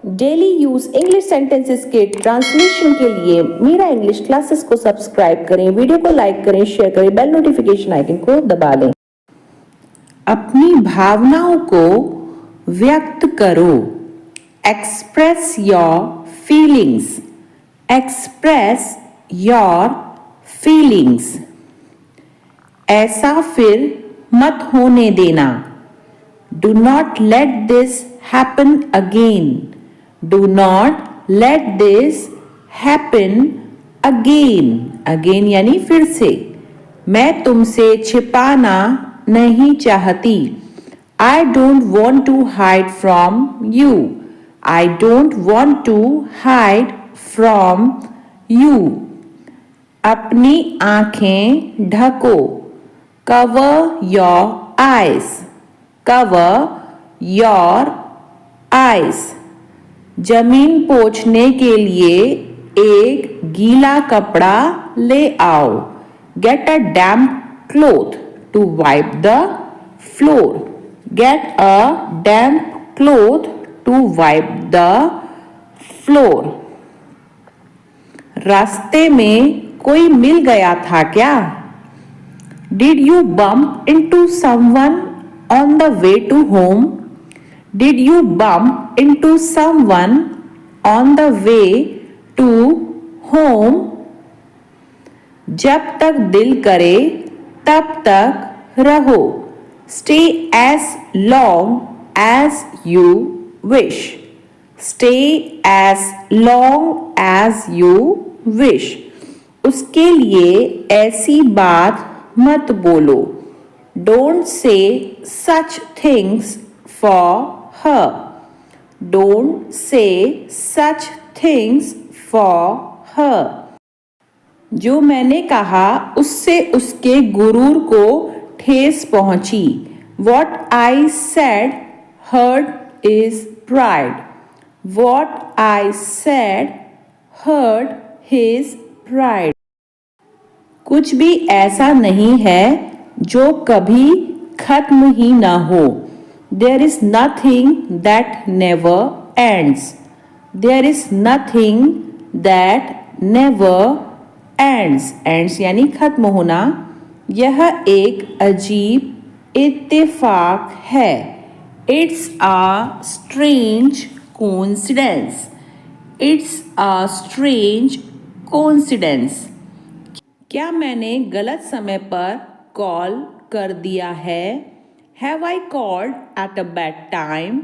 Daily use English sentences के translation के लिए मेरा इंग्लिश क्लासेस को सब्सक्राइब करें, वीडियो को लाइक करें, शेयर करें, बेल नोटिफिकेशन आइकन को दबा लें। अपनी भावनाओं को व्यक्त करो। Express your feelings. Express your feelings. ऐसा फिर मत होने देना। Do not let this happen again. Do not let this happen again. Again यानी फिर से। मैं तुमसे छिपाना नहीं चाहती। I don't want to hide from you. I don't want to hide from you. अपनी आंखें ढको। Cover your eyes. Cover your eyes. जमीन पोंछने के लिए एक गीला कपड़ा ले आओ। Get a damp cloth to wipe the floor. Get a damp cloth to wipe the floor. रास्ते में कोई मिल गया था क्या? Did you bump into someone on the way to home? Did you bump into someone on the way to home? जब तक दिल करे तब तक रहो। Stay as long as you wish. Stay as long as you wish. उसके लिए ऐसी बात मत बोलो। Don't say such things for her. Don't say such things for her. जो मैंने कहा उससे उसके गुरूर को ठेस पहुंची। What I said hurt his pride. What I said hurt his pride. कुछ भी ऐसा नहीं है जो कभी खत्म ही ना हो। There is nothing that never ends. There is nothing that never ends. Ends यानी खत्म होना। यह एक अजीब इत्तेफाक है। It's a strange coincidence. It's a strange coincidence. क्या मैंने गलत समय पर कॉल कर दिया है? Have I called at a bad time?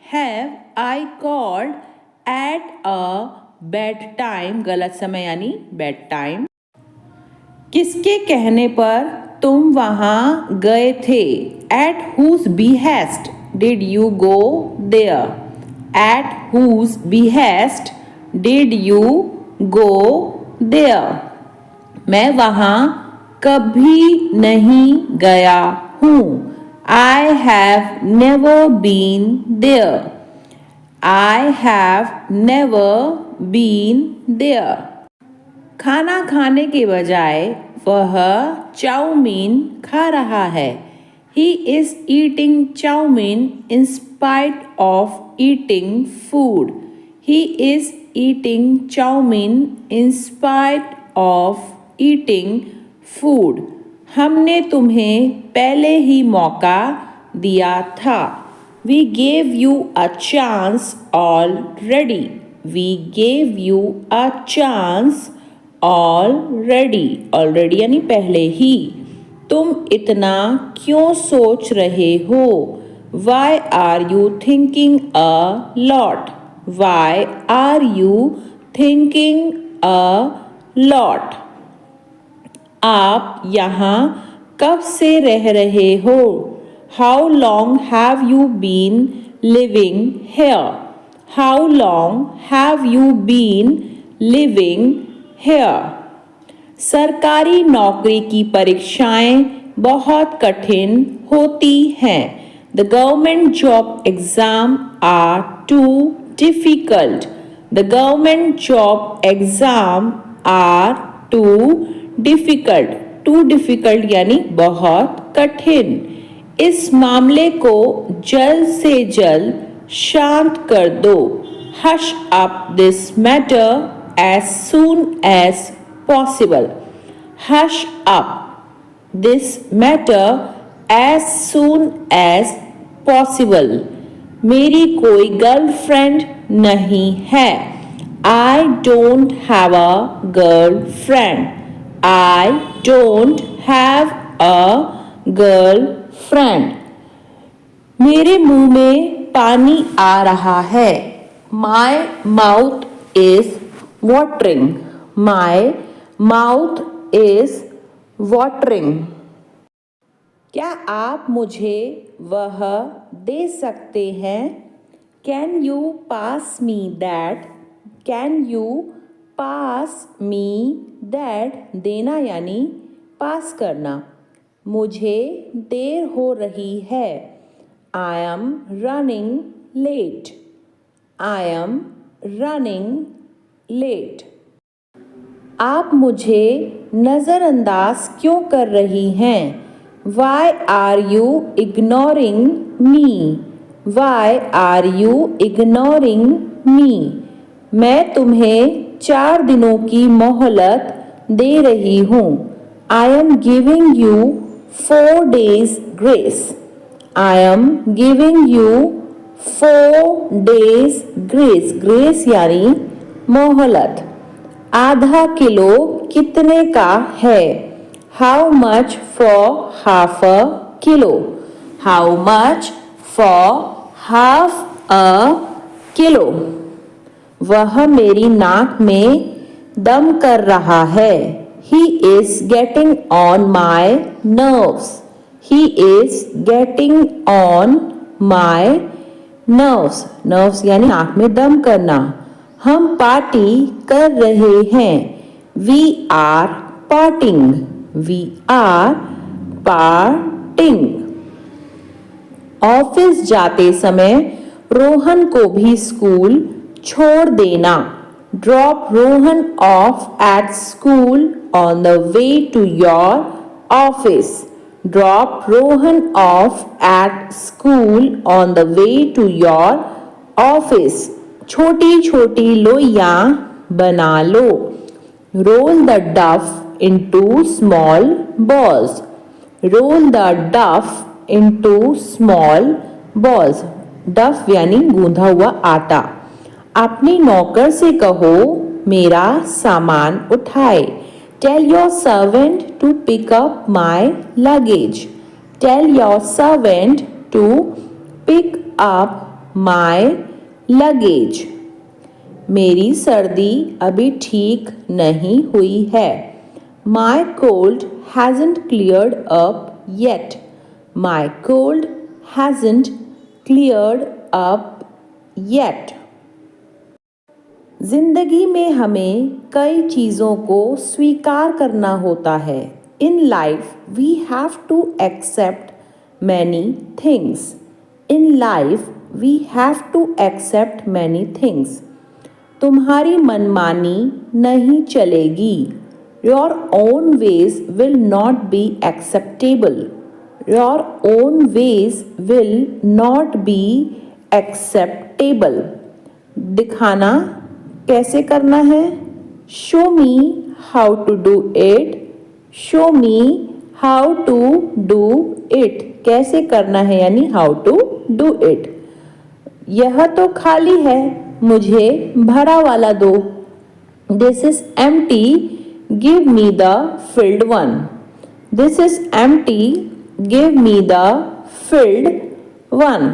Have I called at a bad time? गलत समय यानी bad time. किसके कहने पर तुम वहाँ गए थे? At whose behest did you go there? At whose behest did you go there? मैं वहाँ कभी नहीं गया हूँ। I have never been there. I have never been there. खाना खाने के बजाय वह चाउमीन खा रहा है। He is eating chow mein in spite of eating food. He is eating chow mein in spite of eating food. हमने तुम्हें पहले ही मौका दिया था। We gave you a chance already. We gave you a chance already. Already यानी पहले ही। तुम इतना क्यों सोच रहे हो? Why are you thinking a lot? Why are you thinking a lot? आप यहाँ कब से रह रहे हो? How long have you been living here? How long have you been living here? सरकारी नौकरी की परीक्षाएं बहुत कठिन होती हैं। The government job exam are too difficult. The government job exam are too difficult. Too difficult यानी बहुत कठिन। इस मामले को जल्द से जल्द शांत कर दो। Hush up this matter as soon as possible. Hush up this matter as soon as possible. मेरी कोई गर्लफ्रेंड नहीं है. I don't have a girlfriend. I don't have a girlfriend. मेरे मुंह में पानी आ रहा है. My mouth is watering. My mouth is watering. क्या आप मुझे वह दे सकते हैं? Can you pass me that? Can you pass me that? देना यानी पास करना. मुझे देर हो रही है. I am running late. I am running late. आप मुझे नज़रअंदाज क्यों कर रही हैं? Why are you ignoring me? Why are you ignoring me? मैं तुम्हें 4 दिनों की मोहलत दे रही हूँ. I am giving you 4 days grace. I am giving you 4 days grace. Grace यानी मोहलत. आधा किलो कितने का है? How much for half a kilo? How much for half a kilo? वह मेरी नाक में दम कर रहा है. He is getting on my nerves. He is getting on my nerves. Nerves यानी नाक में दम करना. हम पार्टी कर रहे हैं. We are partying. We are partying. Office जाते समय रोहन को भी स्कूल छोड़ देना. Drop Rohan off at school on the way to your office. Drop Rohan off at school on the way to your office. छोटी छोटी लोइयां बना लो. Roll the duff into small balls. Roll the duff into small balls. Duff यानी गूंधा हुआ आटा. अपनी नौकर से कहो मेरा सामान उठाए. Tell your servant to pick up my luggage. Tell your servant to pick up my luggage. मेरी सर्दी अभी ठीक नहीं हुई है. My cold hasn't cleared up yet. My cold hasn't cleared up yet. जिंदगी में हमें कई चीज़ों को स्वीकार करना होता है. In life we have to accept many things. In life we have to accept many things. तुम्हारी मनमानी नहीं चलेगी. Your own ways will not be acceptable. Your own ways will not be acceptable. दिखाना कैसे करना है? Show me how to do it. Show me how to do it. कैसे करना है यानी how to do it. यह तो खाली है, मुझे भरा वाला दो. This is empty. Give me the filled one. This is empty. Give me the filled one.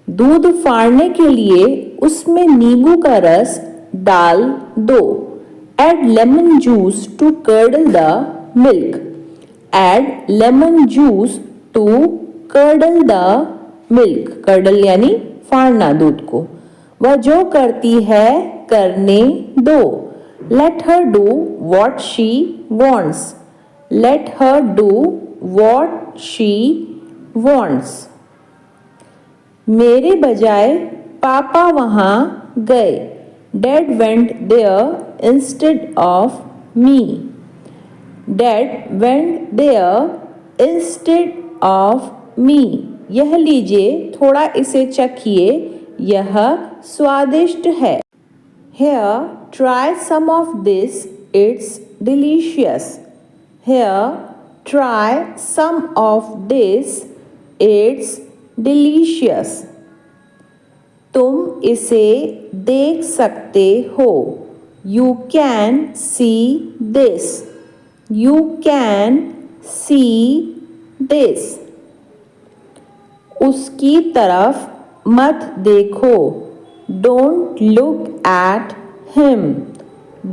दूध फाड़ने के लिए उसमें नींबू का रस डाल दो. Add lemon juice to curdle the milk. Add lemon juice to curdle the milk. Curdle यानी फाड़ना दूध को. वह जो करती है करने दो. Let her do what she wants. Let her do what she wants. मेरे बजाय पापा वहाँ गए. Dad went there instead of me. Dad went there instead of me. यह लीजिए, थोड़ा इसे चखिए, यह स्वादिष्ट है। Here, try some of this. It's delicious. Here, try some of this. It's delicious. तुम इसे देख सकते हो। You can see this. You can see this. उसकी तरफ मत देखो। Don't look at him.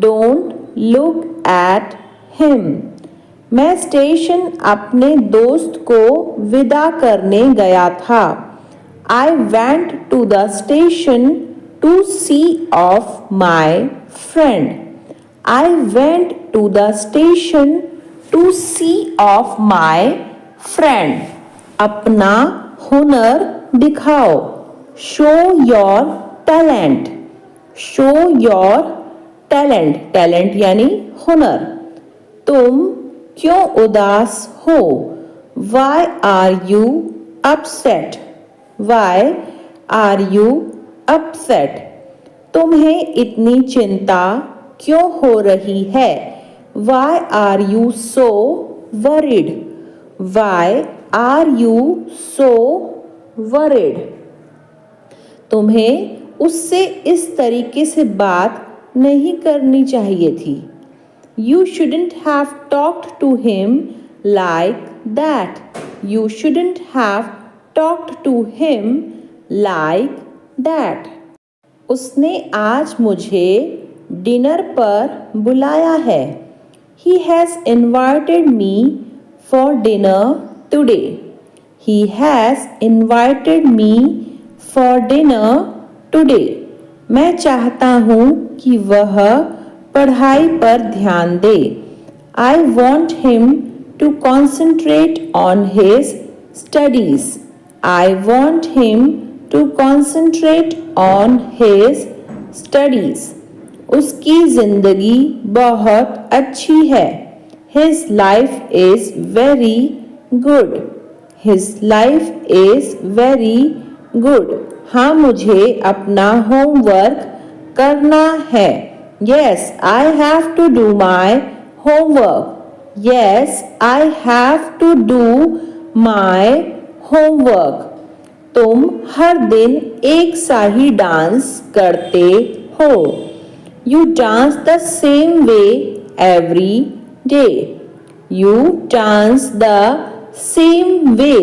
Don't look at him. मैं स्टेशन अपने दोस्त को विदा करने गया था। I went to the station to see off my friend. I went to the station to see off my friend. अपना हुनर दिखाओ। Show your talent. Show your talent. Talent यानी हुनर। तुम क्यों उदास हो? Why are you upset? Why are you upset? तुम्हें इतनी चिंता क्यों हो रही है? Why are you so worried? Why are you so worried? तुम्हें उससे इस तरीके से बात नहीं करनी चाहिए थी। You shouldn't have talked to him like that. You shouldn't have talked to him like that. उसने आज मुझे डिनर पर बुलाया है। He has invited me for dinner today. He has invited me for dinner today. मैं चाहता हूँ कि वह पढ़ाई पर ध्यान दे। I want him to concentrate on his studies. I want him to concentrate on his studies. उसकी जिंदगी बहुत अच्छी है। His life is very good. His life is very good. हाँ, मुझे अपना होमवर्क करना है। Yes, I have to do my homework. Yes, I have to do my homework. तुम हर दिन एक सा ही डांस करते हो। You dance the same way every day. You dance the same way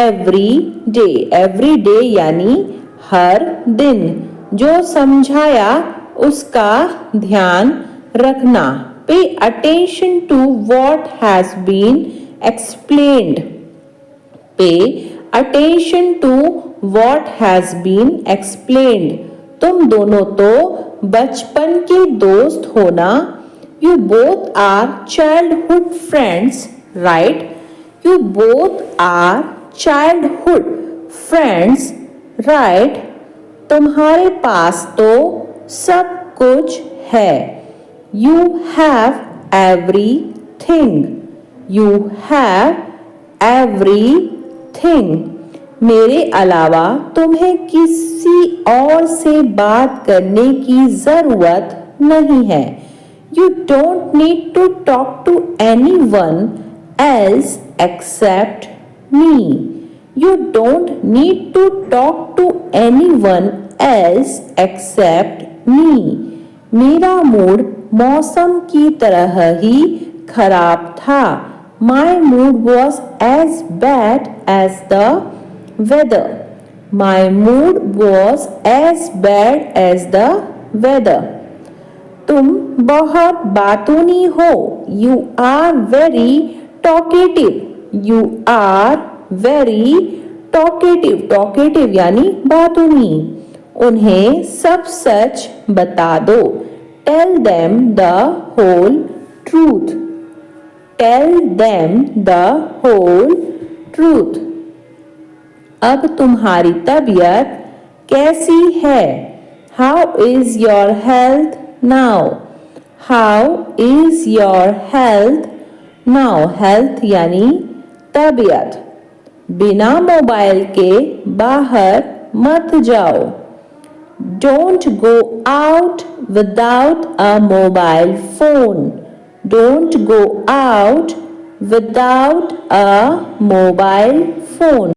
every day. Every day यानी हर दिन। जो समझाया उसका ध्यान रखना। Pay attention to what has been explained. Pay attention to what has been explained. तुम दोनों तो बचपन के दोस्त हो ना? You both are childhood friends, right? You both are childhood friends, right? तुम्हारे पास तो सब कुछ है। You have everything. You have everything. मेरे अलावा तुम्हें किसी और से बात करने की जरूरत नहीं है। You don't need to talk to anyone else except me. You don't need to talk to anyone else except me. मेरा मूड मौसम की तरह ही खराब था। My mood was as bad as the weather. My mood was as bad as the weather. तुम बहुत बातूनी हो। You are very talkative. You are very talkative. Talkative यानी बातूनी। उन्हें सब सच बता दो। Tell them the whole truth. Tell them the whole truth. अब तुम्हारी तबीयत कैसी है? How is your health now? How is your health now? Health यानी तबीयत। बिना मोबाइल के बाहर मत जाओ। Don't go out without a mobile phone. Don't go out without a mobile phone.